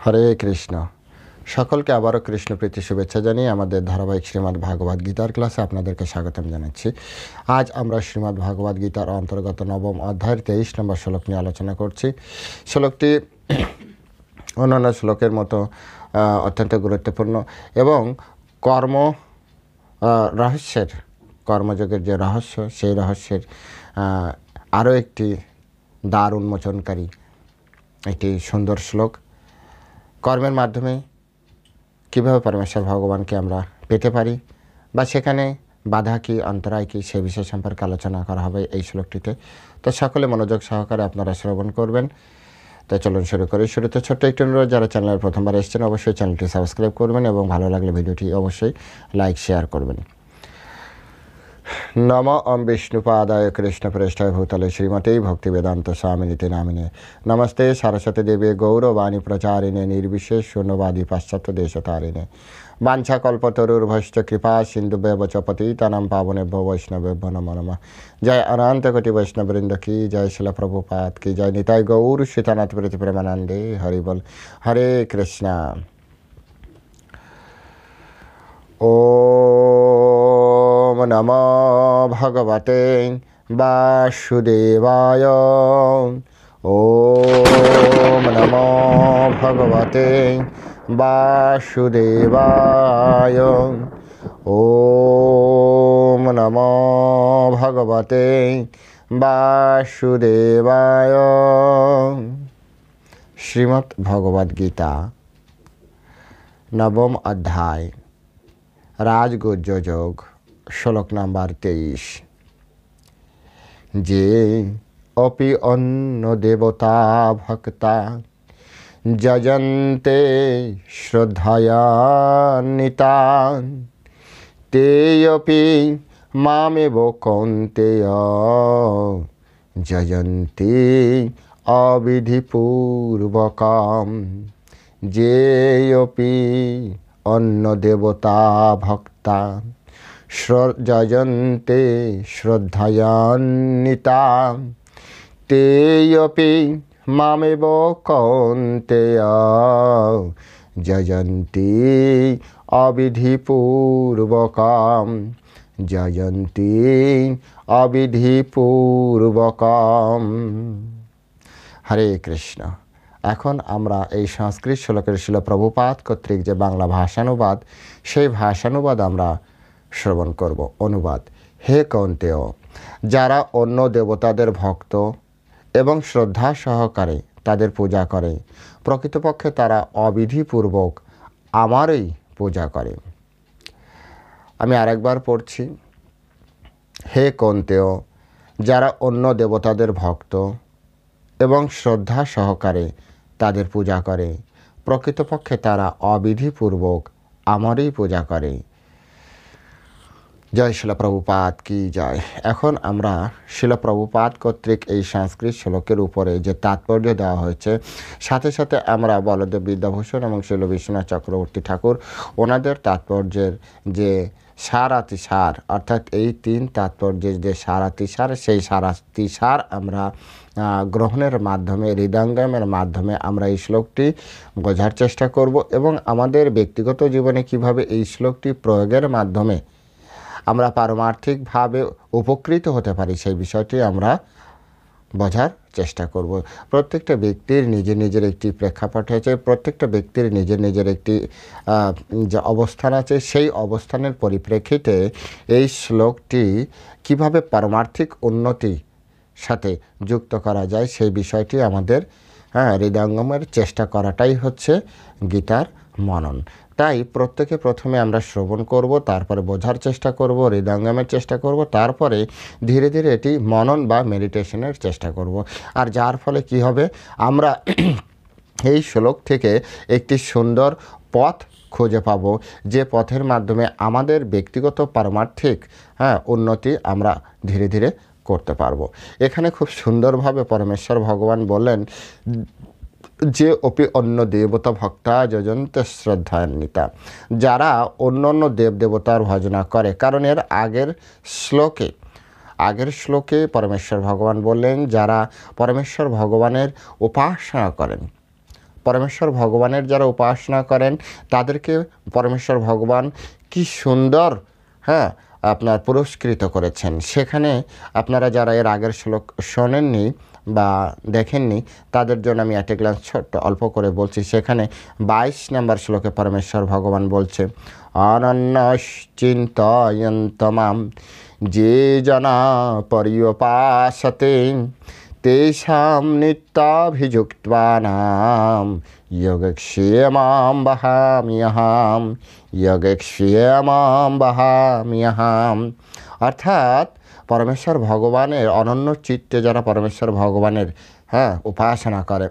হরে কৃষ্ণ। সকলকে আবারও কৃষ্ণপ্রীতি শুভেচ্ছা জানিয়ে আমাদের ধারাবাহিক শ্রীমদ্ ভাগবত গীতার ক্লাসে আপনাদেরকে স্বাগতম জানাচ্ছি। আজ আমরা শ্রীমদ্ ভাগবত গীতার অন্তর্গত নবম অধ্যায়ের 23 নম্বর শ্লোক নিয়ে আলোচনা করছি। শ্লোকটি অন্যান্য শ্লোকের মতো অত্যন্ত গুরুত্বপূর্ণ এবং কর্মযোগের যে রহস্য, সেই রহস্যের আরও একটি দ্বার উন্মোচনকারী একটি সুন্দর শ্লোক। কর্মের মাধ্যমে কীভাবে পরমেশ্বর ভগবানকে আমরা পেতে পারি বা সেখানে বাধা কী, অন্তরায় কী, সে বিষয় সম্পর্কে আলোচনা করা হবে এই শ্লোকটিতে। তো সকলে মনোযোগ সহকারে আপনারা শ্রবণ করবেন। তো চলুন শুরু করি। শুরুতে ছোট্ট একটু অনুরোধ, যারা চ্যানেলের প্রথমবার এসেছেন অবশ্যই চ্যানেলটি সাবস্ক্রাইব করবেন এবং ভালো লাগলে ভিডিওটি অবশ্যই লাইক শেয়ার করবেন। নম ওম বিষ্ণুপাদায় কৃষ্ণপ্রেষ্ঠায় ভূতলে শ্রীমতে ভক্তিবেদান্ত স্বামিনীতে নামিনে নমস্তে সরস্বতী দেবী গৌরবাণী প্রচারিণে নির্বিশেষ শূন্যবাদী পাশ্চাত্য দেশতারিণে বাঞ্ছাকল্পতরুর্ভশ্চ কৃপা সিন্ধুভ্যেব চ পতিতানাং পাবনেভ্যো বৈষ্ণবেভ্যো নমো নমঃ। জয় অনন্ত কোটি বৈষ্ণববৃন্দ কি জয়, শিল প্রভুপাদ কি জয়, নিতাই গৌর সীতানাথ প্রীতি প্রেমানন্দে হরি বল। হরে কৃষ্ণ। ওম নমো ভগবতে বাসুদেবায়। ওম নমো ভগবতে বাসুদেবায়। ওম নমো ভগবতে বাসুদেবায়। শ্রীমদ্ ভগবদ গীতা নবম অধ্যায় রাজগুজ্জ যোগ, শ্লোক নাম্বার 23। যে অপি অন্য দেবতা ভক্তা যজন্তে শ্রদ্ধায়ান্বিতান তেপি মামেব কৌন্তেয় যজন্তি অবিধিপূর্বকম। যেপি অন্য দেবতা ভক্তা যজন্তে শ্রদ্ধায়ান্বিতাঃ তেপি মামেব কৌন্তেয় যজন্তি অবিধিপূর্বকম। যজন্তি অবিধিপূর্বকম। হরে কৃষ্ণ। এখন আমরা এই সংস্কৃত শ্লোকের শিল প্রভুপাদ কর্তৃক যে বাংলা ভাষানুবাদ, সেই ভাষানুবাদ আমরা শ্রবণ করব। অনুবাদ: হে কৌন্তেয়, যারা অন্য দেবতাদের ভক্ত এবং শ্রদ্ধা সহকারে তাদের পূজা করে, প্রকৃতপক্ষে তারা অবিধিপূর্বক আমারই পূজা করে। আমি আরেকবার পড়ছি। হে কৌন্তেয়, যারা অন্য দেবতাদের ভক্ত এবং শ্রদ্ধা সহকারে তাদের পূজা করে, প্রকৃতপক্ষে তারা অবিধিপূর্বক আমারই পূজা করে। জয় শিল প্রভুপাদ কি জয়। এখন আমরা শিল প্রভুপাদ কর্তৃক এই সংস্কৃত শ্লোকের উপরে যে তাৎপর্য দেওয়া হয়েছে, সাথে সাথে আমরা বলদেব বিদ্যাভূষণ এবং শিল বিশ্বনাথ চক্রবর্তী ঠাকুর ওনাদের তাৎপর্যের যে সারাতিসার, অর্থাৎ এই 3 তাৎপর্যের যে সারাতিসার, সেই সারাতিসার আমরা গ্রহণের মাধ্যমে, হৃদয়ঙ্গমের মাধ্যমে আমরা এই শ্লোকটি বোঝার চেষ্টা করব এবং আমাদের ব্যক্তিগত জীবনে কিভাবে এই শ্লোকটি প্রয়োগের মাধ্যমে আমরা পারমার্থিকভাবে উপকৃত হতে পারি, সেই বিষয়টি আমরা বোঝার চেষ্টা করব। প্রত্যেকটা ব্যক্তির নিজের নিজের একটি প্রেক্ষাপট আছে, প্রত্যেকটা ব্যক্তির নিজের নিজের একটি যে অবস্থান আছে, সেই অবস্থানের পরিপ্রেক্ষিতে এই শ্লোকটি কিভাবে পারমার্থিক উন্নতি সাথে যুক্ত করা যায়, সেই বিষয়টি আমাদের হৃদয়ঙ্গমের চেষ্টা করাটাই হচ্ছে গীতার মনন। তাই প্রত্যেকে প্রথমে আমরা শ্রবণ করব, তারপরে বোঝার চেষ্টা করব, হৃদয়ঙ্গমের চেষ্টা করব, তারপরে ধীরে ধীরে এটি মনন বা মেডিটেশনের চেষ্টা করব। আর যার ফলে কি হবে, আমরা এই শ্লোক থেকে একটি সুন্দর পথ খুঁজে পাব, যে পথের মাধ্যমে আমাদের ব্যক্তিগত পারমার্থিক উন্নতি আমরা ধীরে ধীরে করতে পারবো। এখানে খুব সুন্দরভাবে পরমেশ্বর ভগবান বললেন যে অপি অন্য দেবতা ভক্তা যজন্তে শ্রদ্ধান্বিতা, যারা অন্য অন্য দেবদেবতার ভজনা করে। কারণ এর আগের শ্লোকে পরমেশ্বর ভগবান বললেন যারা পরমেশ্বর ভগবানের উপাসনা করেন, পরমেশ্বর ভগবানের যারা উপাসনা করেন তাদেরকে পরমেশ্বর ভগবান কি সুন্দর আপনার পুরস্কৃত করেছেন। সেখানে আপনারা যারা এর আগের শ্লোক শোনেননি বা দেখেননি তাদের জন্য আমি একটা গ্লান্স ছোট্ট অল্প করে বলছি। সেখানে 22 নম্বর শ্লোকে পরমেশ্বর ভগবান বলছে, অনন্যশ্চিন্তয়ন্ত মাম যে জনা পর্যুপাসতে তেষাং নিত্যাভিযুক্তানাং যোগক্ষেমং বহাম্যহম যোগক্ষেমং বহাম্যহম। অর্থাৎ পরমেশ্বর ভগবানের অনন্য চিত্তে যারা পরমেশ্বর ভগবানের উপাসনা করে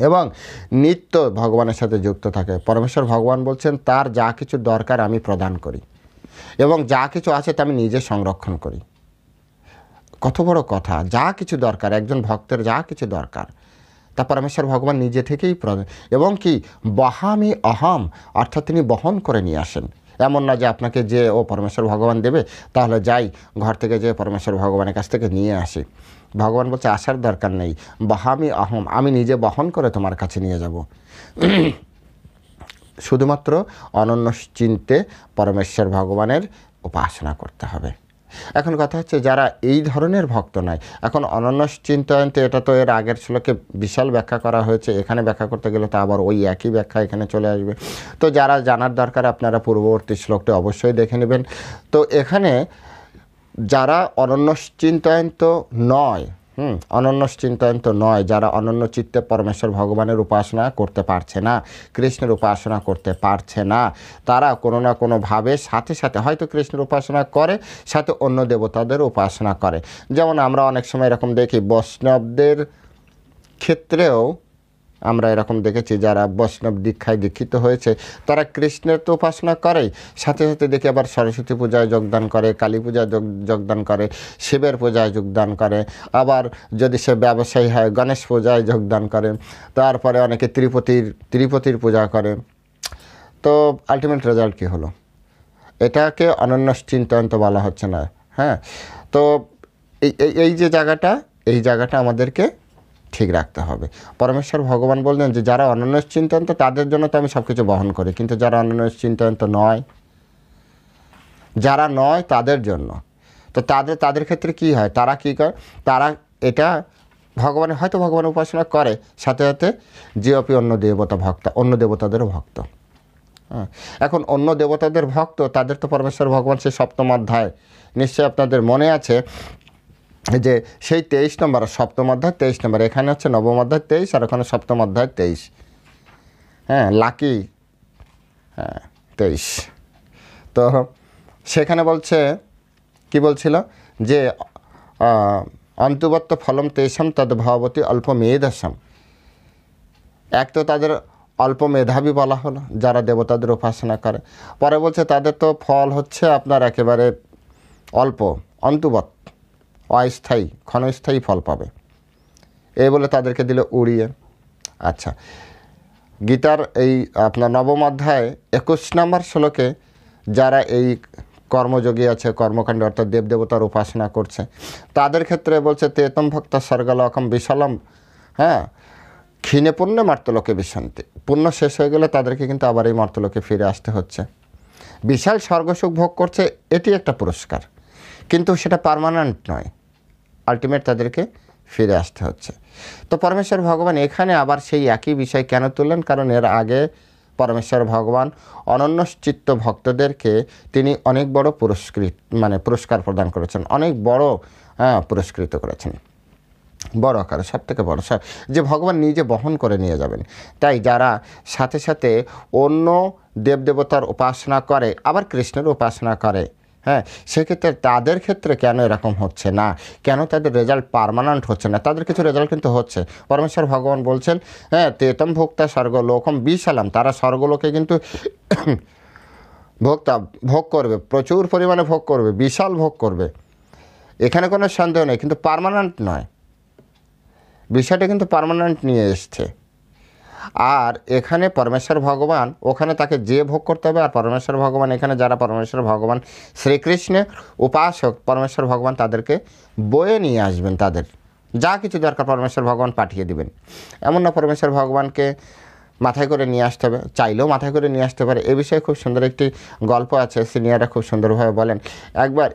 এবং নিত্য ভগবানের সাথে যুক্ত থাকে, পরমেশ্বর ভগবান বলছেন তার যা কিছু দরকার আমি প্রদান করি এবং যা কিছু আছে তা আমি নিজে সংরক্ষণ করি। কত বড় কথা! যা কিছু দরকার, একজন ভক্তের যা কিছু দরকার তা পরমেশ্বর ভগবান নিজে থেকেই প্রদান, এবং কি বহামি অহম, অর্থাৎ তিনি বহন করে নিয়ে আসেন। এমন না যে আপনাকে যে পরমেশ্বর ভগবান দেবে তাহলে যাই ঘর থেকে যে পরমেশ্বর ভগবানের কাছ থেকে নিয়ে আসি। ভগবান বলছে আসার দরকার নেই, বহামি অহম, আমি নিজে বহন করে তোমার কাছে নিয়ে যাব। শুধুমাত্র অনন্য চিন্তে পরমেশ্বর ভগবানের উপাসনা করতে হবে। এখন কথা হচ্ছে যারা এই ধরনের ভক্ত নয়, এখন অনন্য চিন্তয়ন্তে এটা তো এর আগের শ্লোকে বিশাল ব্যাখ্যা করা হয়েছে, এখানে ব্যাখ্যা করতে গেলে তো আবার ওই একই ব্যাখ্যা এখানে চলে আসবে। তো যারা জানার দরকার আপনারা পূর্ববর্তী শ্লোকটি অবশ্যই দেখে নেবেন। তো এখানে যারা অনন্য চিন্তয়ন্ত নয়, অনন্য চিন্তয়ন্ত নয়, যারা অনন্য চিত্তে পরমেশ্বর ভগবানের উপাসনা করতে পারছে না, কৃষ্ণের উপাসনা করতে পারছে না, তারা কোনো না কোনোভাবে সাথে সাথে হয়তো কৃষ্ণের উপাসনা করে, সাথে অন্য দেবতাদের উপাসনা করে। যেমন আমরা অনেক সময় এরকম দেখি বৈষ্ণবদের ক্ষেত্রেও আমরা এরকম দেখেছি, যারা বৈষ্ণব দীক্ষায় দীক্ষিত হয়েছে তারা কৃষ্ণের তো উপাসনা করেই, সাথে সাথে দেখি আবার সরস্বতী পূজায় যোগদান করে, কালী পূজায় যোগদান করে, শিবের পূজায় যোগদান করে, আবার যদি সে ব্যবসায়ী হয় গণেশ পূজায় যোগদান করে, তারপরে অনেকে ত্রিপতির পূজা করে। তো আলটিমেট রেজাল্ট কী হলো? এটাকে অনন্য চিন্তয়ন্ত বলা হচ্ছে না। তো এই যে জায়গাটা আমাদেরকে ঠিক রাখতে হবে। পরমেশ্বর ভগবান বললেন যে যারা অনন্য চিন্তয়ন্ত তাদের জন্য তো আমি সব কিছু বহন করি, কিন্তু যারা অনন্য চিন্তয়ন্ত নয়, যারা নয় তাদের জন্য, তো তাদের ক্ষেত্রে কি হয়? তারা কি করে? তারা এটা ভগবানের হয়তো ভগবানের উপাসনা করে, সাথে সাথে যে অপি অন্য দেবতা ভক্ত, অন্য দেবতাদেরও ভক্ত। এখন অন্য দেবতাদের ভক্ত তাদের তো পরমেশ্বর ভগবান সেই 7ম অধ্যায় নিশ্চয়ই আপনাদের মনে আছে যে সেই 23 নম্বর 7ম অধ্যায় 23 নম্বর, এখানে হচ্ছে 9ম অধ্যায় 23 আর ওখানে 7ম অধ্যায় 23। লাকি 23। তো সেখানে বলছে, কি বলছিল যে অন্তবত্ত ফলম তেষাম তদ ভবতী অল্প মেধসাম। এক তো তাদের অল্প মেধাবী বলা হলো যারা দেবতাদের উপাসনা করে, পরে বলছে তাদের তো ফল হচ্ছে আপনার একেবারে অল্প, অন্তবৎ, অস্থায়ী, ক্ষণস্থায়ী ফল পাবে, এই বলে তাদেরকে দিল উড়িয়ে। আচ্ছা, গীতার এই আপনার 9ম অধ্যায় 21 নম্বর শ্লোকে যারা এই কর্মযোগী আছে, কর্মকাণ্ড অর্থাৎ দেবদেবতার উপাসনা করছে, তাদের ক্ষেত্রে বলছে তেতম ভক্ত স্বর্গলোকম বিশালম, ক্ষীণে পুণ্যে মর্তলোকে বিশান্তি। পুণ্য শেষ হয়ে গেলে তাদেরকে কিন্তু আবার এই মর্তলোকে ফিরে আসতে হচ্ছে। বিশাল স্বর্গসুখ ভোগ করছে, এটি একটা পুরস্কার, কিন্তু সেটা পার্মানেন্ট নয়, আলটিমেট তাদেরকে ফিরে আসতে হচ্ছে। তো পরমেশ্বর ভগবান এখানে আবার সেই একই বিষয় কেন তুললেন? কারণ এর আগে পরমেশ্বর ভগবান অনন্য চিত্ত ভক্তদেরকে তিনি অনেক বড় পুরস্কার প্রদান করেছেন, অনেক বড় পুরস্কৃত করেছেন, বড় আকারে, সব থেকে বড়, যে ভগবান নিজে বহন করে নিয়ে যাবেন। তাই যারা সাথে সাথে অন্য দেবদেবতার উপাসনা করে আবার কৃষ্ণের উপাসনা করে, সেক্ষেত্রে তাদের ক্ষেত্রে কেন এরকম হচ্ছে না? কেন তাদের রেজাল্ট পার্মানেন্ট হচ্ছে না? তাদের কিছু রেজাল্ট কিন্তু হচ্ছে। পরমেশ্বর ভগবান বলছেন তেতম ভোক্তা স্বর্গলোকম বিশালাম, তারা স্বর্গলোকে কিন্তু ভোগ করবে, প্রচুর পরিমাণে ভোগ করবে, বিশাল ভোগ করবে, এখানে কোনো সন্দেহ নেই, কিন্তু পার্মানেন্ট নয়। বিষয়টা কিন্তু পার্মানেন্ট নিয়ে এসছে। আর এখানে পরমেশ্বর ভগবান ওখানে তাকে যে ভোগ করতে হবে, আর পরমেশ্বর ভগবান এখানে যারা পরমেশ্বর ভগবান শ্রীকৃষ্ণের উপাসক, পরমেশ্বর ভগবান তাদেরকে বয়ে নিয়ে আসবেন তাদের যা কিছু দরকার পরমেশ্বর ভগবান পাঠিয়ে দিবেন। এমন না পরমেশ্বর ভগবানকে মাথায় করে নিয়ে আসতে হবে, চাইলেও মাথায় করে নিয়ে আসতে পারে। এ বিষয়ে খুব সুন্দর একটি গল্প আছে, সিনিয়ররা খুব সুন্দরভাবে বলেন। একবার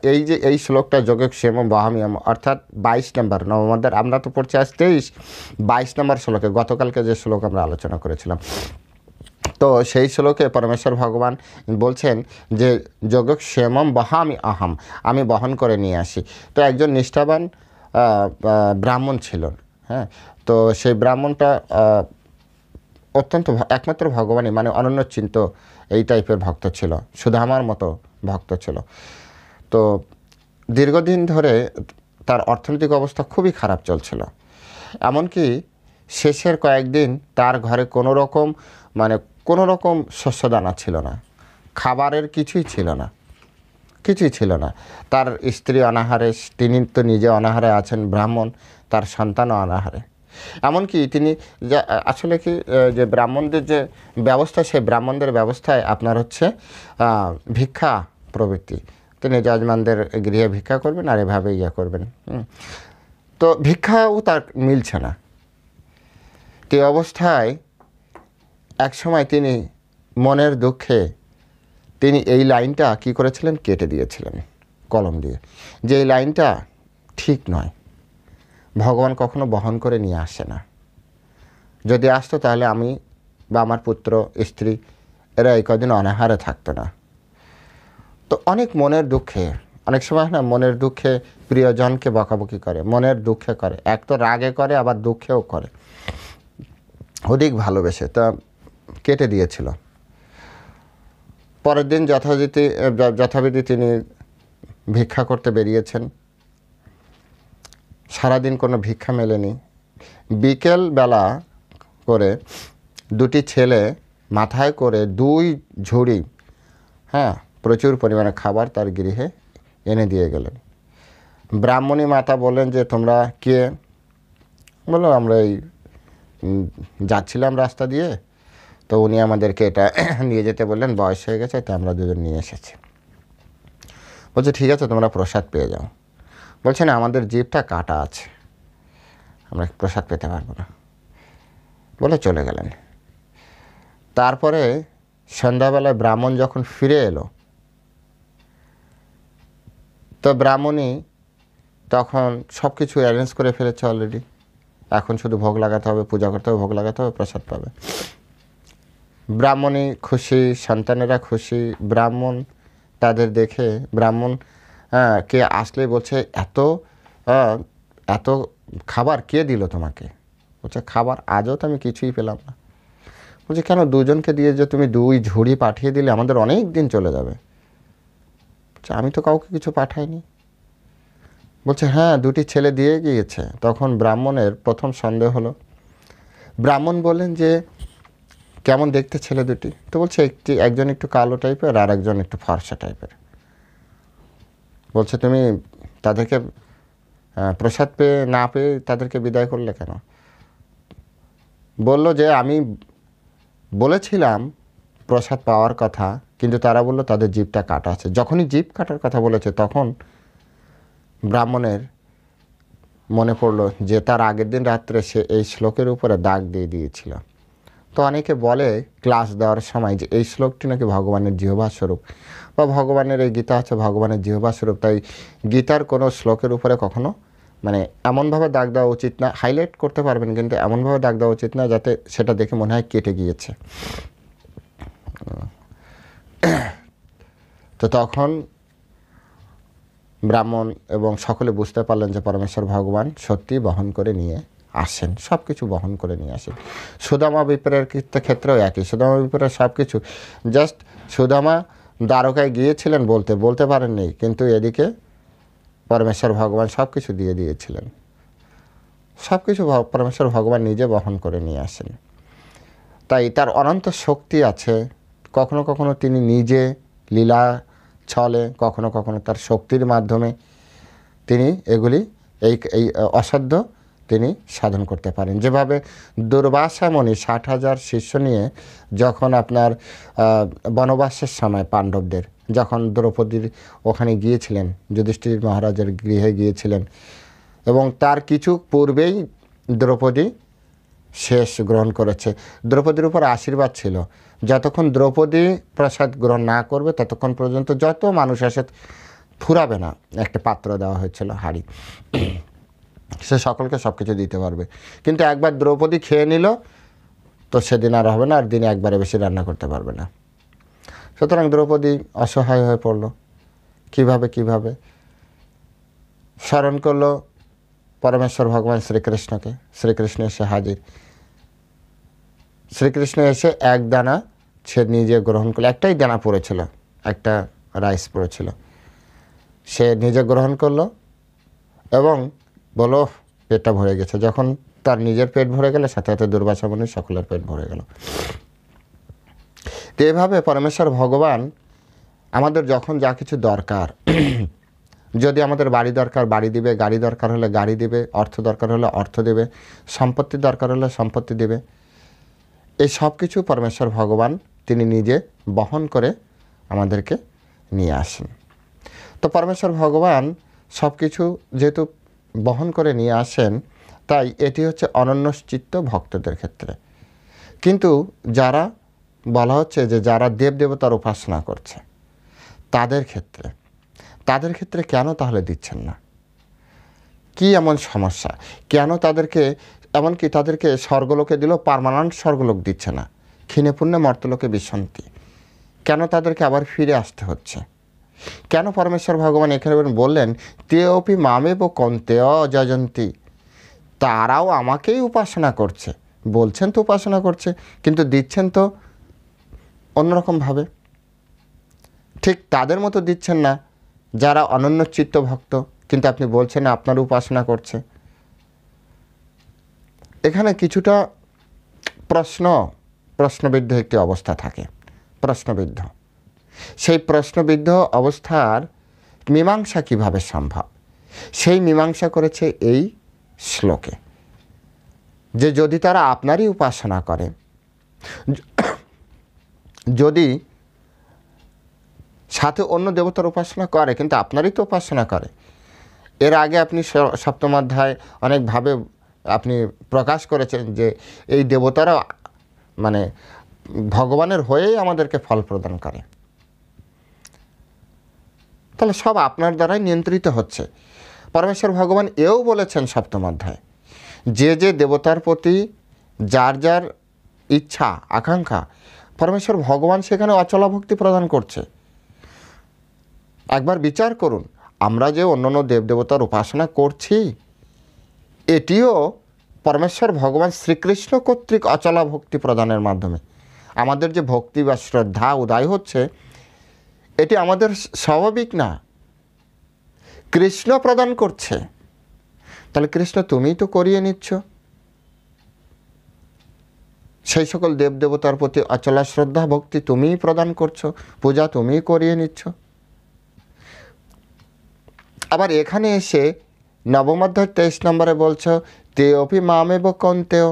এই শ্লোকটা যোগক্ষেমম বহামিয়ম অর্থাৎ 22 নম্বর নবমদের, আমরা তো পড়ছি আজ 22 নম্বর শ্লোকে, গতকালকে যে শ্লোক আমরা আলোচনা করেছিলাম। তো সেই শ্লোকে পরমেশ্বর ভগবান বলছেন যে যোগক্ষেমম বহামি অহম, আমি বহন করে নিয়ে আসি। তো একজন নিষ্ঠাবান ব্রাহ্মণ ছিল, হ্যাঁ। তো সেই ব্রাহ্মণটা অত্যন্ত একমাত্র ভগবানই মানে অনন্য চিন্ত এই টাইপের ভক্ত ছিল, সুধামার মতো ভক্ত ছিল। তো দীর্ঘদিন ধরে তার অর্থনৈতিক অবস্থা খুবই খারাপ চলছিল। এমনকি শেষের কয়েকদিন তার ঘরে কোনো রকম শস্যদানা ছিল না, খাবারের কিছুই ছিল না। তার স্ত্রী অনাহারে, তিনি তো নিজে অনাহারে আছেন, ব্রাহ্মণ, তার সন্তানও অনাহারে। এমনকি তিনি আসলে কি যে ব্রাহ্মণদের যে ব্যবস্থা, সেই ব্রাহ্মণদের ব্যবস্থায় আপনার হচ্ছে ভিক্ষা প্রবৃত্তি, তিনি যজমানদের গৃহে ভিক্ষা করবেন আর এভাবে করবেন। তো ভিক্ষাও তার মিলছে না। তো অবস্থায় একসময় তিনি মনের দুঃখে তিনি এই লাইনটা কি করেছিলেন, কেটে দিয়েছিলেন কলম দিয়ে, যে এই লাইনটা ঠিক নয়, ভগবান কখনো বহন করে নিয়ে আসে না। যদি আসতো তাহলে আমি বা আমার পুত্র স্ত্রী এরা এই কদিন অনাহারে থাকতো না। তো অনেক মনের দুঃখে, অনেক সময় না মনের দুঃখে প্রিয়জনকে বকাবকি করে, মনের দুঃখে করে, এক তো রাগে করে আবার দুঃখেও করে, অধিক ভালোবেসে। তা কেটে দিয়েছিল। পরের দিন যথাবিধি তিনি ভিক্ষা করতে বেরিয়েছেন। সারাদিন কোনো ভিক্ষা মেলেনি। বিকেল বেলা করে দুটি ছেলে মাথায় করে 2 ঝুড়ি প্রচুর পরিমাণে খাবার তার গৃহে এনে দিয়ে গেলেন। ব্রাহ্মণী মাতা বললেন যে তোমরা কে? বললো আমরা এই যাচ্ছিলাম রাস্তা দিয়ে, তো উনি আমাদেরকে এটা নিয়ে যেতে বললেন, বয়স হয়ে গেছে, তো আমরা দুজন নিয়ে এসেছি। বলছে ঠিক আছে, তোমরা প্রসাদ পেয়ে যাও। বলছে না, আমাদের জিভটা কাটা আছে, আমরা প্রসাদ পেতে পারবো না, বলে চলে গেলেন। তারপরে সন্ধ্যাবেলায় ব্রাহ্মণ যখন ফিরে এলো, তো ব্রাহ্মণী তখন সব কিছু অ্যারেঞ্জ করে ফেলেছে অলরেডি। এখন শুধু ভোগ লাগাতে হবে, পূজা করতে হবে, ভোগ লাগাতে হবে, প্রসাদ পাবে। ব্রাহ্মণী খুশি, সন্তানেরা খুশি। ব্রাহ্মণ তাদের দেখে, ব্রাহ্মণ কে আসলে বলছে এত খাবার কে দিল তোমাকে? বলছে খাবার আজও তো আমি কিছুই পেলাম না। বলছে কেন, দুজনকে দিয়ে যে তুমি 2 ঝুড়ি পাঠিয়ে দিলে, আমাদের অনেক দিন চলে যাবে। বলছে আমি তো কাউকে কিছু পাঠাইনি। বলছে হ্যাঁ, 2টি ছেলে দিয়ে গিয়েছে। তখন ব্রাহ্মণের প্রথম সন্দেহ হলো। ব্রাহ্মণ বললেন যে কেমন দেখতে ছেলে দুটি? তো বলছে একজন একটু কালো টাইপের আর একজন একটু ফর্সা টাইপের। বলছে তুমি তাদেরকে প্রসাদ না পেয়ে তাদেরকে বিদায় করলে কেন? বলল যে আমি বলেছিলাম প্রসাদ পাওয়ার কথা, কিন্তু তারা বললো তাদের জিভটা কাটা আছে। যখনই জিভ কাটার কথা বলেছে, তখন ব্রাহ্মণের মনে পড়লো যে তার আগের দিন রাত্রে সে এই শ্লোকের উপরে দাগ দিয়ে দিয়েছিল। তো অনেকে বলে ক্লাস দেওয়ার সময় যে এই শ্লোকটি নাকি ভগবানের জিহ্বা স্বরূপ, বা ভগবানের এই গীতা হচ্ছে ভগবানের জিহ্বা স্বরূপ। তাই গীতার কোনো শ্লোকের উপরে কখনো এমনভাবে দাগ দেওয়া উচিত না। হাইলাইট করতে পারবেন, কিন্তু এমনভাবে দাগ দেওয়া উচিত না যাতে সেটা দেখে মনে হয় কেটে গিয়েছে। তো তখন ব্রাহ্মণ এবং সকলে বুঝতে পারলেন যে পরমেশ্বর ভগবান সত্যি বহন করে নিয়ে আসেন, সব কিছু বহন করে নিয়ে আসেন। সুদামা বিপ্রের ক্ষেত্রেও একই। সুদামা বিপ্রের সব কিছু, জাস্ট সুদামা দ্বারকায় গিয়েছিলেন বলতে পারেননি, কিন্তু এদিকে পরমেশ্বর ভগবান সব কিছু দিয়ে দিয়েছিলেন। সব কিছু পরমেশ্বর ভগবান নিজে বহন করে নিয়ে আসেন। তাই তার অনন্ত শক্তি আছে। কখনো কখনো তিনি নিজে লীলা ছলে, কখনো কখনো তার শক্তির মাধ্যমে তিনি এগুলি এই অসাধ্য তিনি সাধন করতে পারেন। যেভাবে দুর্বাসা মুনি 60,000 শিষ্য নিয়ে যখন আপনার বনবাসের সময় পাণ্ডবদের, যখন দ্রৌপদীর ওখানে গিয়েছিলেন, যুধিষ্ঠির মহারাজের গৃহে গিয়েছিলেন, এবং তার কিছু পূর্বেই দ্রৌপদী শেষ গ্রহণ করেছে। দ্রৌপদীর উপর আশীর্বাদ ছিল, যতক্ষণ দ্রৌপদী প্রসাদ গ্রহণ না করবে ততক্ষণ পর্যন্ত যত মানুষ আসে ফুরাবে না। একটা পাত্র দেওয়া হয়েছিল, হাঁড়ি, সে সকলকে সব কিছু দিতে পারবে। কিন্তু একবার দ্রৌপদী খেয়ে নিল তো সেদিন আর হবে না, আর দিনে একবারে বেশি রান্না করতে পারবে না। সুতরাং দ্রৌপদী অসহায় হয়ে পড়ল। কিভাবে স্মরণ করলো পরমেশ্বর ভগবান শ্রীকৃষ্ণকে। শ্রীকৃষ্ণ এসে হাজির। শ্রীকৃষ্ণ এসে এক দানা সে নিজে গ্রহণ করলো। একটাই দানা পড়েছিল, একটা রাইস পড়েছিল, সে নিজে গ্রহণ করলো এবং বলো পেটটা ভরে গেছে। যখন তার নিজের পেট ভরে গেল, সাথে সাথে দুর্বাসা মুনির সকলের পেট ভরে গেল। তো এভাবে পরমেশ্বর ভগবান আমাদের যখন যা কিছু দরকার, যদি আমাদের বাড়ি দরকার বাড়ি দিবে, গাড়ি দরকার হলে গাড়ি দিবে, অর্থ দরকার হলে অর্থ দেবে, সম্পত্তি দরকার হলে সম্পত্তি দেবে। এই সব কিছু পরমেশ্বর ভগবান তিনি নিজে বহন করে আমাদেরকে নিয়ে আসেন। তো পরমেশ্বর ভগবান সব কিছু যেহেতু বহন করে নিয়ে আসেন, তাই এটি হচ্ছে অনন্যচিত্ত ভক্তদের ক্ষেত্রে। কিন্তু যারা বলা হচ্ছে যে যারা দেবদেবতার উপাসনা করছে তাদের ক্ষেত্রে কেন তাহলে দিচ্ছেন না? কি এমন সমস্যা? কেন তাদেরকে, এমনকি তাদেরকে স্বর্গলোকে দিলেও পার্মানেন্ট স্বর্গলোক দিচ্ছে না, ক্ষীণে পুণ্যে মর্তলোকে বিশান্তি? কেন তাদেরকে আবার ফিরে আসতে হচ্ছে? কেন পরমেশ্বর ভগবান এখানে বললেন তেঅপি মামেব কন্তেয় যজন্তি, তারাও আমাকেই উপাসনা করছে? বলছেন তো উপাসনা করছে, কিন্তু দিচ্ছেন তো অন্যরকমভাবে। ঠিক তাদের মতো দিচ্ছেন না যারা অনন্য চিত্ত ভক্ত, কিন্তু আপনি বলছেন আপনার উপাসনা করছে। এখানে কিছুটা প্রশ্নবিদ্ধ একটি অবস্থা থাকে। প্রশ্নবিদ্ধ, সেই প্রশ্নবিদ্ধ অবস্থার মীমাংসা কিভাবে সম্ভব, সেই মীমাংসা করেছে এই শ্লোকে। যে যদি তারা আপনারই উপাসনা করে, যদি সাথে অন্য দেবতার উপাসনা করে কিন্তু আপনারই তো উপাসনা করে। এর আগে আপনি সপ্তম অধ্যায় অনেকভাবে আপনি প্রকাশ করেছেন যে এই দেবতারা মানে ভগবানের হয়েই আমাদেরকে ফল প্রদান করে। তাহলে সব আপনার দ্বারাই নিয়ন্ত্রিত হচ্ছে। পরমেশ্বর ভগবান এও বলেছেন সপ্তম অধ্যায়, যে যে দেবতার প্রতি যার যার ইচ্ছা আকাঙ্ক্ষা, পরমেশ্বর ভগবান সেখানে অচলা ভক্তি প্রদান করছে। একবার বিচার করুন, আমরা যে অন্যান্য দেবদেবতার উপাসনা করছি, এটিও পরমেশ্বর ভগবান শ্রীকৃষ্ণ কর্তৃক অচলা ভক্তি প্রদানের মাধ্যমে আমাদের যে ভক্তি বা শ্রদ্ধা উদয় হচ্ছে, এটি আমাদের স্বাভাবিক না, কৃষ্ণ প্রদান করছে। তাহলে কৃষ্ণ তুমিই তো করিয়ে নিচ্ছ। সেই সকল দেবদেবতার প্রতি অচলা শ্রদ্ধা ভক্তি তুমিই প্রদান করছো, পূজা তুমিই করিয়ে নিচ্ছ। আবার এখানে এসে নবম অধ্যায় 23 নম্বরে বলছো তেঅপি মামেব কন্তেয়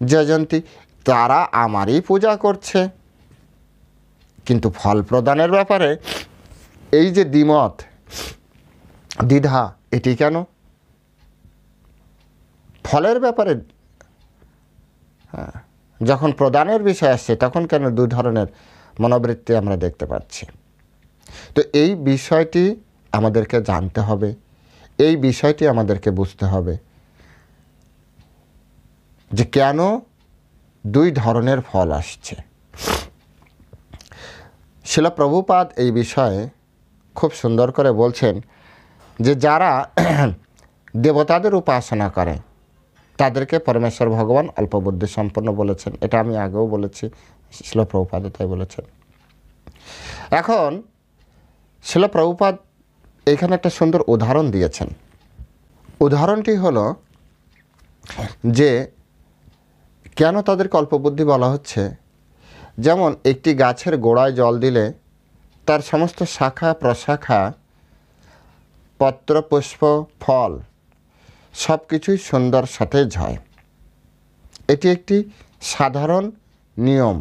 যজন্তি, তারা আমারই পূজা করছে। কিন্তু ফল প্রদানের ব্যাপারে এই যে দ্বিমত দ্বিধা, এটি কেন? ফলের ব্যাপারে যখন প্রদানের বিষয় আসছে তখন কেন দুই ধরনের মনোবৃত্তি আমরা দেখতে পাচ্ছি? তো এই বিষয়টি আমাদেরকে জানতে হবে, এই বিষয়টি আমাদেরকে বুঝতে হবে যে কেন দুই ধরনের ফল আসছে। শিল প্রভুপাদ এই বিষয়ে খুব সুন্দর করে বলছেন যে যারা দেবতাদের উপাসনা করে তাদেরকে পরমেশ্বর ভগবান অল্প বুদ্ধি সম্পন্ন বলেছেন। এটা আমি আগেও বলেছি, শিল প্রভুপাদ তাই বলেছেন। এখন শিল প্রভুপাদ এখানে একটা সুন্দর উদাহরণ দিয়েছেন। উদাহরণটি হলো যে কেন তাদেরকে অল্প বুদ্ধি বলা হচ্ছে। যেমন একটি গাছের গোড়ায় জল দিলে তার সমস্ত শাখা প্রশাখা পত্র পুষ্প ফল সব কিছুই সুন্দর সতেজ হয়। এটি একটি সাধারণ নিয়ম,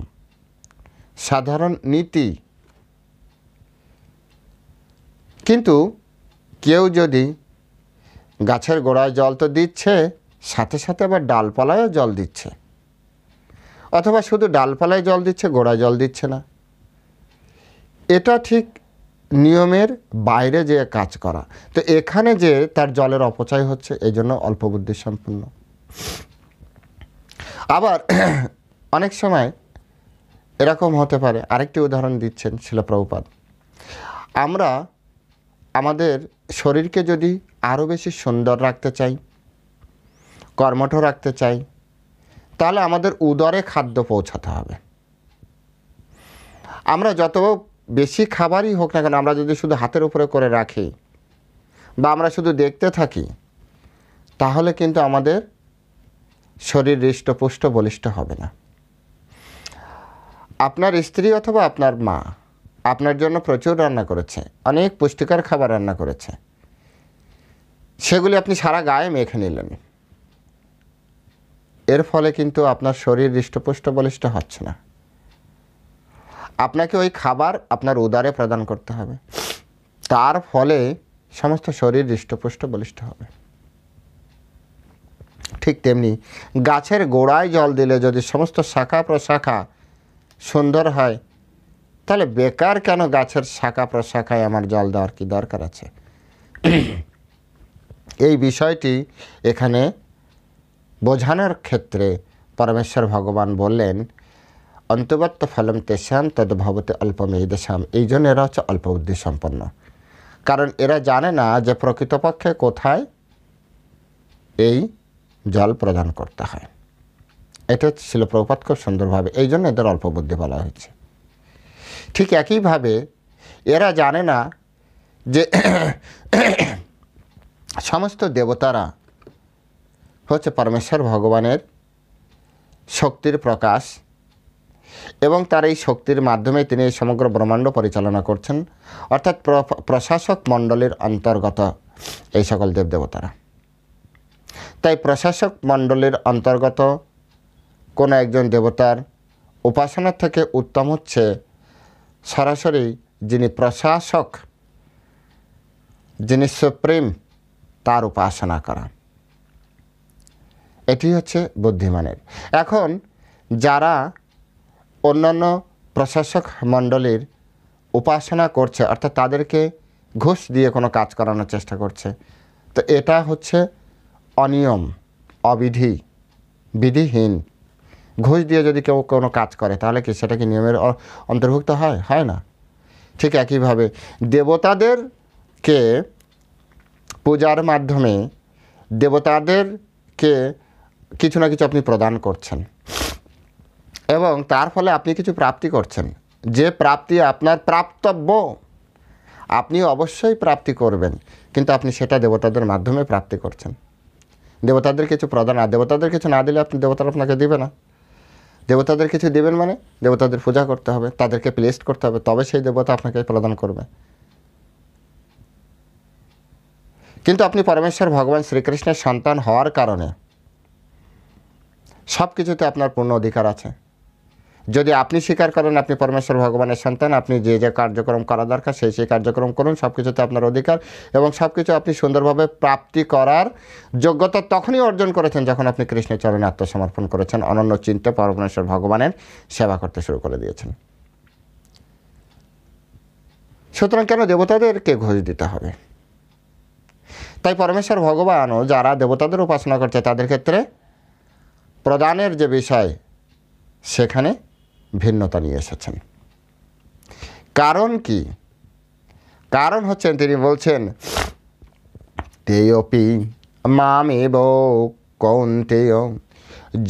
সাধারণ নীতি। কিন্তু কেউ যদি গাছের গোড়ায় জল তো দিচ্ছে, সাথে সাথে আবার ডালপালায়ও জল দিচ্ছে, অথবা শুধু ডালপালায় জল দিচ্ছে, গোড়ায় জল দিচ্ছে না। এটা ঠিক নিয়মের বাইরে যে কাজ করা। তো এখানে যে তার জলের অপচয় হচ্ছে, এই জন্য অল্প বুদ্ধি সম্পন্ন। আবার অনেক সময় এরকম হতে পারে, আরেকটি উদাহরণ দিচ্ছেন শিলা প্রভুপাদ, আমরা আমাদের শরীরকে যদি আরও বেশি সুন্দর রাখতে চাই, কর্মঠ রাখতে চাই, তাহলে আমাদের উদরে খাদ্য পৌঁছাতে হবে। আমরা যত বেশি খাবারই হোক না কেন, আমরা যদি শুধু হাতের উপরে করে রাখি বা আমরা শুধু দেখতে থাকি, তাহলে কিন্তু আমাদের শরীর হৃষ্টপুষ্ট বলিষ্ঠ হবে না। আপনার স্ত্রী অথবা আপনার মা আপনার জন্য প্রচুর রান্না করেছে, অনেক পুষ্টিকর খাবার রান্না করেছে, সেগুলি আপনি সারা গায়ে মেখে নিলেন, এর ফলে কিন্তু আপনার শরীর হৃষ্টপুষ্ট বলিষ্ঠ হচ্ছে না। আপনাকে ওই খাবার আপনার উদরে প্রদান করতে হবে, তার ফলে সমস্ত শরীর হৃষ্টপুষ্ট বলিষ্ঠ হবে। ঠিক তেমনি গাছের গোড়ায় জল দিলে যদি সমস্ত শাখা প্রশাখা সুন্দর হয়, তাহলে বেকার কেন গাছের শাখা প্রশাখায় আমার জল দেওয়ার কি দরকার আছে? এই বিষয়টি এখানে বোঝানোর ক্ষেত্রে পরমেশ্বর ভগবান বললেন, অন্তবত্ত ফলম তেষাম তদ্ভবতে অল্পমেধসাম। এই জন্য এরা হচ্ছে অল্প বুদ্ধি সম্পন্ন, কারণ এরা জানে না যে প্রকৃতপক্ষে কোথায় এই জল প্রদান করতে হয়। এটা ছিল প্রভুপাদ খুব সুন্দরভাবে, এই জন্য এদের অল্প বুদ্ধি বলা হয়েছে। ঠিক একইভাবে এরা জানে না যে সমস্ত দেবতারা হচ্ছে পরমেশ্বর ভগবানের শক্তির প্রকাশ, এবং তার এই শক্তির মাধ্যমে তিনি এই সমগ্র ব্রহ্মাণ্ড পরিচালনা করছেন, অর্থাৎ প্রশাসক মণ্ডলীর অন্তর্গত এই সকল দেবদেবতারা। তাই প্রশাসক মণ্ডলীর অন্তর্গত কোনো একজন দেবতার উপাসনার থেকে উত্তম হচ্ছে সরাসরি যিনি প্রশাসক, যিনি সুপ্রিম, তার উপাসনা করা। এটি হচ্ছে বুদ্ধিমানের। এখন যারা অন্যান্য প্রশাসক মণ্ডলীর উপাসনা করছে, অর্থাৎ তাদেরকে ঘুষ দিয়ে কোনো কাজ করানোর চেষ্টা করছে, তো এটা হচ্ছে অনিয়ম, অবিধি, বিধিহীন। ঘুষ দিয়ে যদি কেউ কোনো কাজ করে, তাহলে কি সেটা কি নিয়মের অন্তর্ভুক্ত হয়? হয় না। ঠিক একইভাবে দেবতাদেরকে পূজার মাধ্যমে দেবতাদেরকে কিছু না কিছু আপনি প্রদান করছেন, এবং তার ফলে আপনি কিছু প্রাপ্তি করছেন। যে প্রাপ্তি আপনার প্রাপ্তব্য, আপনি অবশ্যই প্রাপ্তি করবেন, কিন্তু আপনি সেটা দেবতাদের মাধ্যমে প্রাপ্তি করছেন। দেবতাদের কিছু প্রদান, আর দেবতাদের কিছু না দিলে আপনি দেবতারা আপনাকে দেবে না। দেবতাদের কিছু দেবেন মানে দেবতাদের পূজা করতে হবে, তাদেরকে প্লেসড করতে হবে, তবে সেই দেবতা আপনাকে প্রদান করবে। কিন্তু আপনি পরমেশ্বর ভগবান শ্রীকৃষ্ণের সন্তান হওয়ার কারণে সব কিছুতে আপনার পূর্ণ অধিকার আছে। যদি আপনি স্বীকার করেন আপনি পরমেশ্বর ভগবানের সন্তান, আপনি যে যে কার্যক্রম করা দরকার সেই কার্যক্রম করুন, সব কিছুতে আপনার অধিকার, এবং সব কিছু আপনি সুন্দরভাবে প্রাপ্তি করার যোগ্যতা তখনই অর্জন করেছেন যখন আপনি কৃষ্ণের চরণে আত্মসমর্পণ করেছেন, অনন্য চিন্তে পরমেশ্বর ভগবানের সেবা করতে শুরু করে দিয়েছেন। সুতরাং কেন দেবতাদেরকে ঘুষ দিতে হবে? তাই পরমেশ্বর ভগবানও যারা দেবতাদের উপাসনা করছে তাদের ক্ষেত্রে প্রদানের যে বিষয়, সেখানে ভিন্নতা নিয়ে এসেছেন। কারণ কি? কারণ হচ্ছেন তিনি বলছেন, তেয়পি মামেব কৌন্তেয়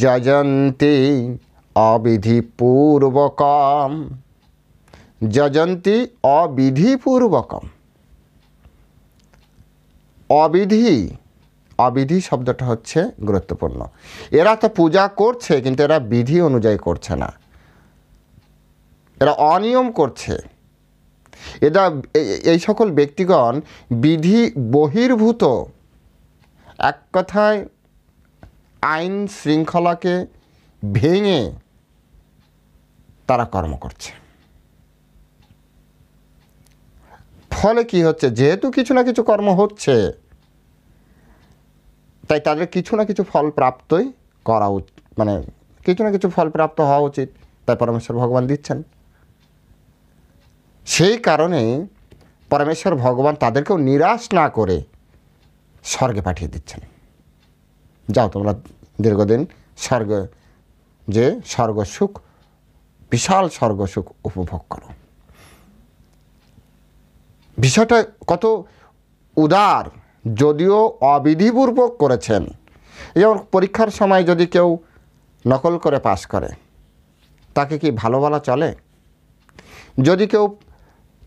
যজন্তি অবিধিপূর্বকম। যজন্তি অবিধিপূর্বকম। অবিধি শব্দটা হচ্ছে গুরুত্বপূর্ণ। এরা তো পূজা করছে, কিন্তু এরা বিধি অনুযায়ী করছে না, এরা অনিয়ম করছে। এরা এই সকল ব্যক্তিগণ বিধি বহির্ভূত, এক কথায় আইন শৃঙ্খলাকে ভেঙে তারা কর্ম করছে। ফলে কি হচ্ছে? যেহেতু কিছু না কিছু কর্ম হচ্ছে, তাই তাদের কিছু না কিছু ফল প্রাপ্তই করা মানে কিছু না কিছু ফল প্রাপ্ত হওয়া উচিত, তাই পরমেশ্বর ভগবান দিচ্ছেন। সেই কারণে পরমেশ্বর ভগবান তাদেরকেও নিরাশ না করে স্বর্গে পাঠিয়ে দিচ্ছেন। যাও তোমরা দীর্ঘদিন স্বর্গসুখ, বিশাল স্বর্গসুখ উপভোগ করো। বিষয়টা কত উদার, যদিও অবিধিপূর্বক করেছেন। যেমন পরীক্ষার সময় যদি কেউ নকল করে পাশ করে, তাকে কি ভালো বলা চলে? যদি কেউ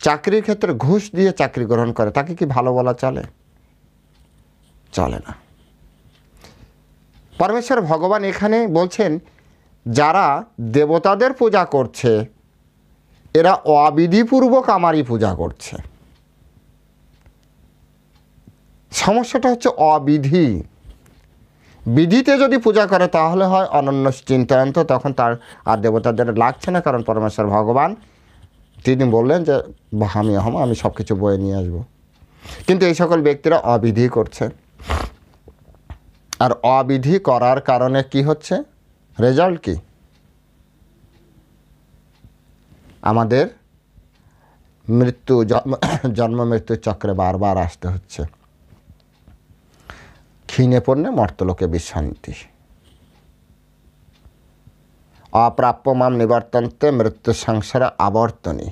চাকরির ক্ষেত্রে ঘুষ দিয়ে চাকরি গ্রহণ করে, তাকে কি ভালো বলা চলে? চলে না। পরমেশ্বর ভগবান এখানে বলছেন, যারা দেবতাদের পূজা করছে এরা অবিধিপূর্বক আমারই পূজা করছে। সমস্যাটা হচ্ছে অবিধি। বিধিতে যদি পূজা করে তাহলে হয় অনন্য চিন্তয়ন্ত, তখন তার আর দেবতাদের লাগছে না, কারণ পরমেশ্বর ভগবান তিনি বললেন যে আমি সব কিছু বয়ে নিয়ে আসবো। কিন্তু এই সকল ব্যক্তিরা অবিধি করছে, আর অবিধি করার কারণে কি হচ্ছে? রেজাল্ট কি? আমাদের জন্ম মৃত্যুর চক্রে বারবার আসতে হচ্ছে। ক্ষীণে পণ্যে মর্তলোকে বিশান্তি, অপ্রাপ্য মাম নিবর্তন্তে মৃত্যু সংসারে আবর্তনী।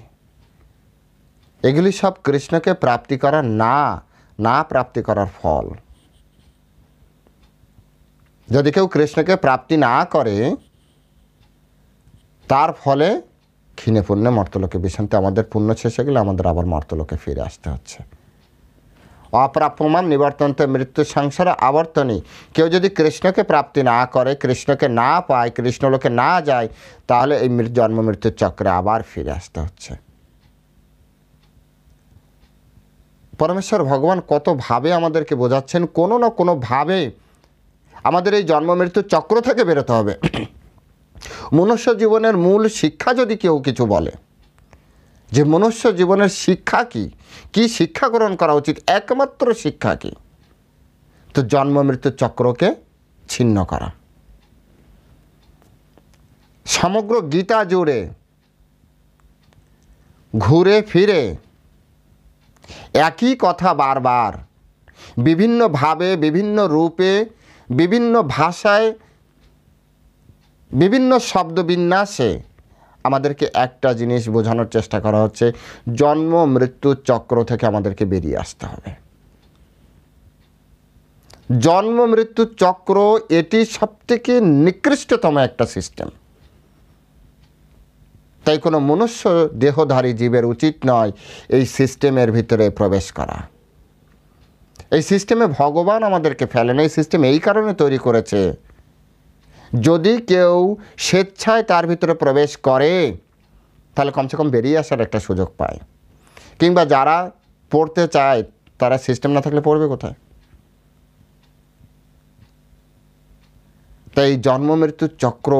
এগুলি সব কৃষ্ণকে প্রাপ্তি করার না প্রাপ্তি করার ফল। যদি কেউ কৃষ্ণকে প্রাপ্তি না করে, তার ফলে ক্ষীণে পুণ্যে মর্তলোকে বিশান্তি, আমাদের পুণ্য শেষে গেলে আমাদের আবার মর্তলোকে ফিরে আসতে হচ্ছে। অপ্রাপ্যমাম নিবর্তন্তে মৃত্যু সংসারে আবর্তনী। কেউ যদি কৃষ্ণকে প্রাপ্তি না করে, কৃষ্ণকে না পায়, কৃষ্ণলোকে না যায়, তাহলে এই জন্ম মৃত্যুর চক্রে আবার ফিরে আসতে হচ্ছে। পরমেশ্বর ভগবান কতভাবে আমাদেরকে বোঝাচ্ছেন, কোনো না কোনোভাবে আমাদের এই জন্ম মৃত্যুর চক্র থেকে বেরোতে হবে। মনুষ্য জীবনের মূল শিক্ষা যদি কেউ কিছু বলে, যে মনুষ্য জীবনের শিক্ষা কি শিক্ষা গ্রহণ করা উচিত, একমাত্র শিক্ষা কি? তো জন্ম মৃত্যুর চক্রকে ছিন্ন করা। সমগ্র গীতা জুড়ে ঘুরে ফিরে একই কথা বারবার, বিভিন্নভাবে, বিভিন্ন রূপে, বিভিন্ন ভাষায়, বিভিন্ন শব্দবিন্যাসে আমাদেরকে একটা জিনিস বোঝানোর চেষ্টা করা হচ্ছে, জন্ম মৃত্যুর চক্র থেকে আমাদেরকে বেরিয়ে আসতে হবে। জন্ম মৃত্যুর চক্র এটি সবথেকে নিকৃষ্টতম একটা সিস্টেম। তাই কোনো মনুষ্য দেহধারী জীবের উচিত নয় এই সিস্টেমের ভিতরে প্রবেশ করা। এই সিস্টেমে ভগবান আমাদেরকে ফেলেন। এই সিস্টেম এই কারণে তৈরি করেছে, যদি কেউ স্বেচ্ছায় তার ভিতরে প্রবেশ করে তাহলে কমসে কম বেরিয়ে আসার একটা সুযোগ পায়। কিংবা যারা পড়তে চায় তারা সিস্টেম না থাকলে পড়বে কোথায়? তাই জন্ম মৃত্যুর চক্র,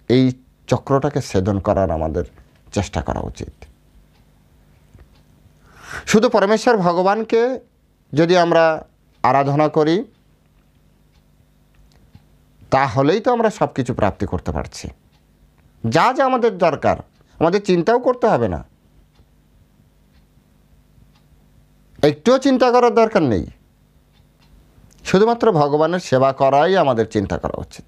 এই চক্রটাকে ছেদন করার আমাদের চেষ্টা করা উচিত। শুধু পরমেশ্বর ভগবানকে যদি আমরা আরাধনা করি তাহলেই তো আমরা সব কিছু প্রাপ্তি করতে পারছি। যা যা আমাদের দরকার আমাদের চিন্তাও করতে হবে না, একটুও চিন্তা করার দরকার নেই। শুধুমাত্র ভগবানের সেবা করাই আমাদের চিন্তা করা উচিত।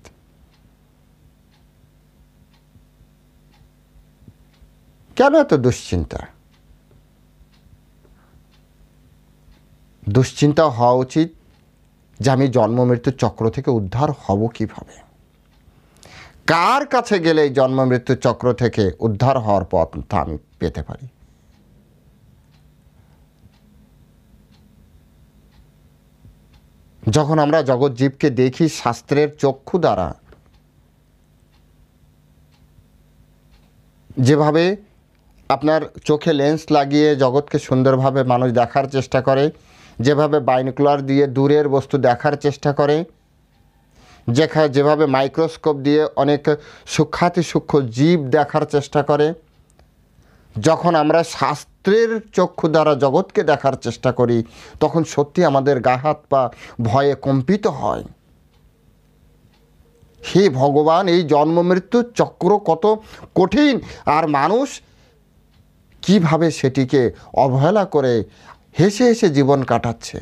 কেন এত দুশ্চিন্তা? দুশ্চিন্তা হওয়া উচিত যে আমি জন্ম মৃত্যুর চক্র থেকে উদ্ধার হব কিভাবে, কার কাছে গেলে এই জন্ম মৃত্যুর চক্র থেকে উদ্ধার হওয়ার পথ আমি পেতে পারি। যখন আমরা জগৎ জীবকে দেখি শাস্ত্রের চক্ষু দ্বারা, যেভাবে আপনার চোখে লেন্স লাগিয়ে জগৎকে সুন্দরভাবে মানুষ দেখার চেষ্টা করে, যেভাবে বাইনোকুলার দিয়ে দূরের বস্তু দেখার চেষ্টা করে, যেভাবে মাইক্রোস্কোপ দিয়ে অনেক সূক্ষ্মাতি সূক্ষ্ম জীব দেখার চেষ্টা করে, যখন আমরা শাস্ত্রের চক্ষু দ্বারা জগৎকে দেখার চেষ্টা করি তখন সত্যি আমাদের গা হাত পা ভয়ে কম্পিত হয়। হে ভগবান, এই জন্ম মৃত্যুর চক্র কত কঠিন, আর মানুষ কিভাবে সেটিকে অবহেলা করে হেসে হেসে জীবন কাটাচ্ছে।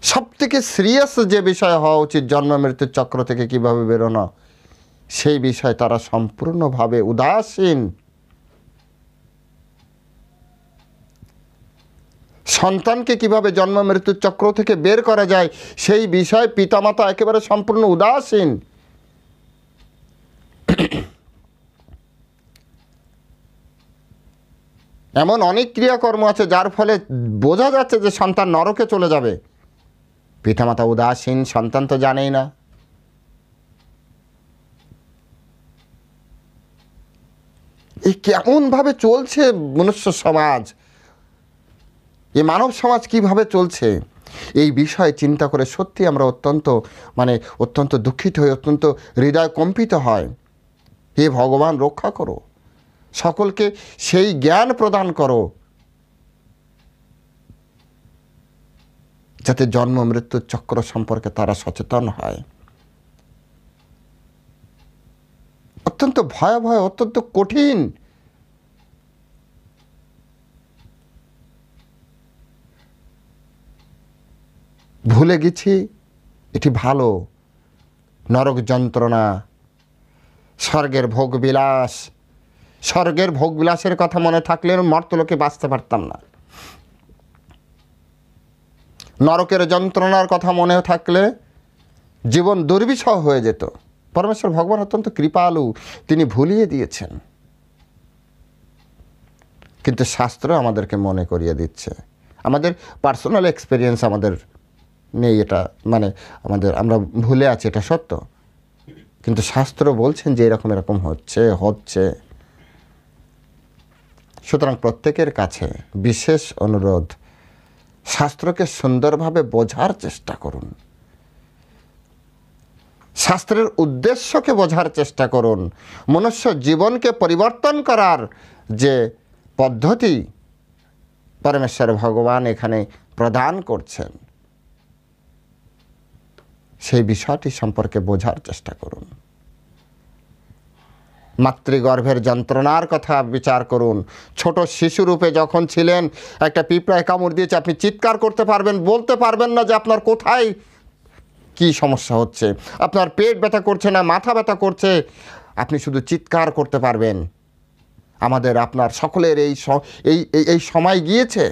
সব থেকে সিরিয়াস যে বিষয় হওয়া উচিত জন্ম মৃত্যুর চক্র থেকে কিভাবে বেরোনো, সেই বিষয়ে তারা সম্পূর্ণভাবে উদাসীন। সন্তানকে কিভাবে জন্ম মৃত্যুর চক্র থেকে বের করা যায় সেই বিষয়ে পিতামাতা একেবারে সম্পূর্ণ উদাসীন। এমন অনেক ক্রিয়াকর্ম আছে যার ফলে বোঝা যাচ্ছে যে সন্তান নরকে চলে যাবে, পিতামাতা উদাসীন, সন্তান তো জানেই না। এই কেমনভাবে চলছে মনুষ্য সমাজ, এই মানব সমাজ কিভাবে চলছে, এই বিষয়ে চিন্তা করে সত্যি আমরা অত্যন্ত দুঃখিত হই, অত্যন্ত হৃদয় কম্পিত হয়। হে ভগবান, রক্ষা করো, সকলকে সেই জ্ঞান প্রদান করো যাতে জন্ম মৃত্যুর চক্র সম্পর্কে তারা সচেতন হয়। অত্যন্ত ভয়াবহ, অত্যন্ত কঠিন। ভুলে গেছি এটি ভালো, নরক যন্ত্রণা, স্বর্গের ভোগবিলাস। স্বর্গের ভোগবিলাসের কথা মনে থাকলে মর্তলোকে বাঁচতে পারতাম না। নরকের যন্ত্রণার কথা মনে থাকলে জীবন দুর্বিষহ হয়ে যেত। পরমেশ্বর ভগবান অত্যন্ত কৃপালু, তিনি ভুলিয়ে দিয়েছেন, কিন্তু শাস্ত্র আমাদেরকে মনে করিয়ে দিচ্ছে। আমাদের পার্সোনাল এক্সপিরিয়েন্স আমাদের নেই, এটা আমরা ভুলে আছি, এটা সত্য, কিন্তু শাস্ত্র বলছেন যে এরকম হচ্ছে। সুতরাং প্রত্যেকের কাছে বিশেষ অনুরোধ, শাস্ত্রকে সুন্দরভাবে বোঝার চেষ্টা করুন, শাস্ত্রের উদ্দেশ্যকে বোঝার চেষ্টা করুন। মনুষ্য জীবনকে পরিবর্তন করার যে পদ্ধতি পরমেশ্বর ভগবান এখানে প্রদান করছেন, সেই বিষয়টি সম্পর্কে বোঝার চেষ্টা করুন। মাতৃগর্ভের যন্ত্রণার কথা বিচার করুন। ছোট শিশুরূপে যখন ছিলেন, একটা পিঁপড়ায় কামড় দিয়েছে, আপনি চিৎকার করতে পারবেন, বলতে পারবেন না যে আপনার কোথায় কি সমস্যা হচ্ছে, আপনার পেট ব্যথা করছে না মাথা ব্যথা করছে, আপনি শুধু চিৎকার করতে পারবেন। আপনার সকলের এই সময় গিয়েছে,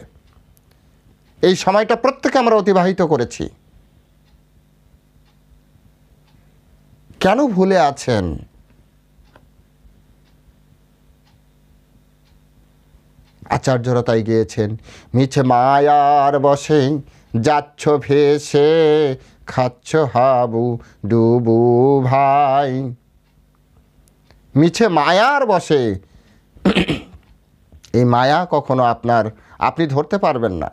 এই সময়টা প্রত্যেকে আমরা অতিবাহিত করেছি। কেন ভুলে আছেন? আচার্যরা তাই গিয়েছেন, মিছে মায়ার বসে যাচ্ছ ভেসে, খাচ্ছ হাবু ডুবু ভাই। মিছে মায়ার বসে, এই মায়া কখনো আপনি ধরতে পারবেন না।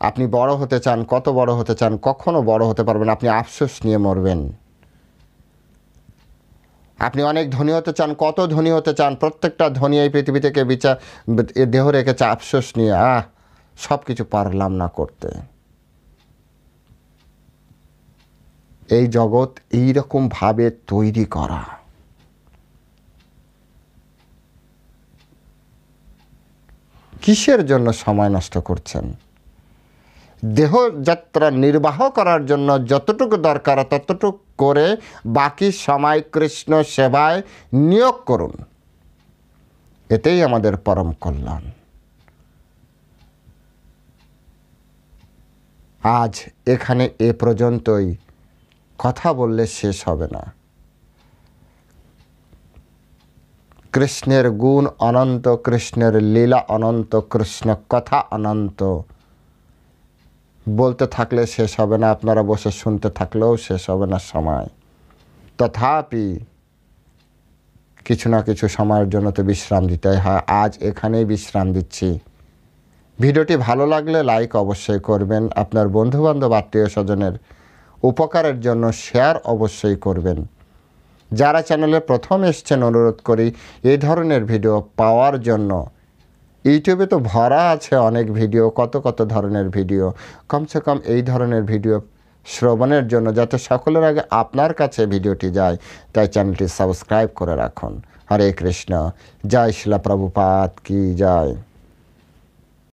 আপনি বড় হতে চান, কত বড় হতে চান, কখনো বড় হতে পারবেন, আপনি আফসোস নিয়ে মরবেন। আপনি অনেক ধনী হতে চান, কত ধনী হতে চান, প্রত্যেকটা ধনী এই পৃথিবী থেকে দেহ রেখেছে আফসোস নিয়ে, সব কিছু পারলাম না করতে। এই জগৎ এইরকমভাবে তৈরি করা। কিসের জন্য সময় নষ্ট করছেন? দেহযাত্রা নির্বাহ করার জন্য যতটুকু দরকার ততটুকু করে বাকি সময় কৃষ্ণ সেবায় নিয়োগ করুন, এতেই আমাদের পরম কল্যাণ। আজ এখানে এ পর্যন্তই, কথা বললে শেষ হবে না। কৃষ্ণের গুণ অনন্ত, কৃষ্ণের লীলা অনন্ত, কৃষ্ণ কথা অনন্ত। বলতে থাকলে শেষ হবে না, আপনারা বসে শুনতে থাকলেও শেষ হবে না সময়। তথাপি কিছু না কিছু সময়ের জন্য তো বিশ্রাম দিতে হয়। আজ এখানেই বিশ্রাম দিচ্ছি। ভিডিওটি ভালো লাগলে লাইক অবশ্যই করবেন, আপনার বন্ধুবান্ধব আত্মীয় স্বজনের উপকারের জন্য শেয়ার অবশ্যই করবেন। যারা চ্যানেলে প্রথম এসেছেন অনুরোধ করি এই ধরনের ভিডিও পাওয়ার জন্য। ইউটিউবে তো ভরা আছে অনেক ভিডিও, কত ধরনের ভিডিও, কমসে কম এই ধরনের ভিডিও শ্রবণের জন্য যাতে সকলের আগে আপনার কাছে ভিডিওটি যায়, তাই চ্যানেলটি সাবস্ক্রাইব করে রাখুন। হরে কৃষ্ণ। জয় শিলা প্রভুপাদ কি জয়।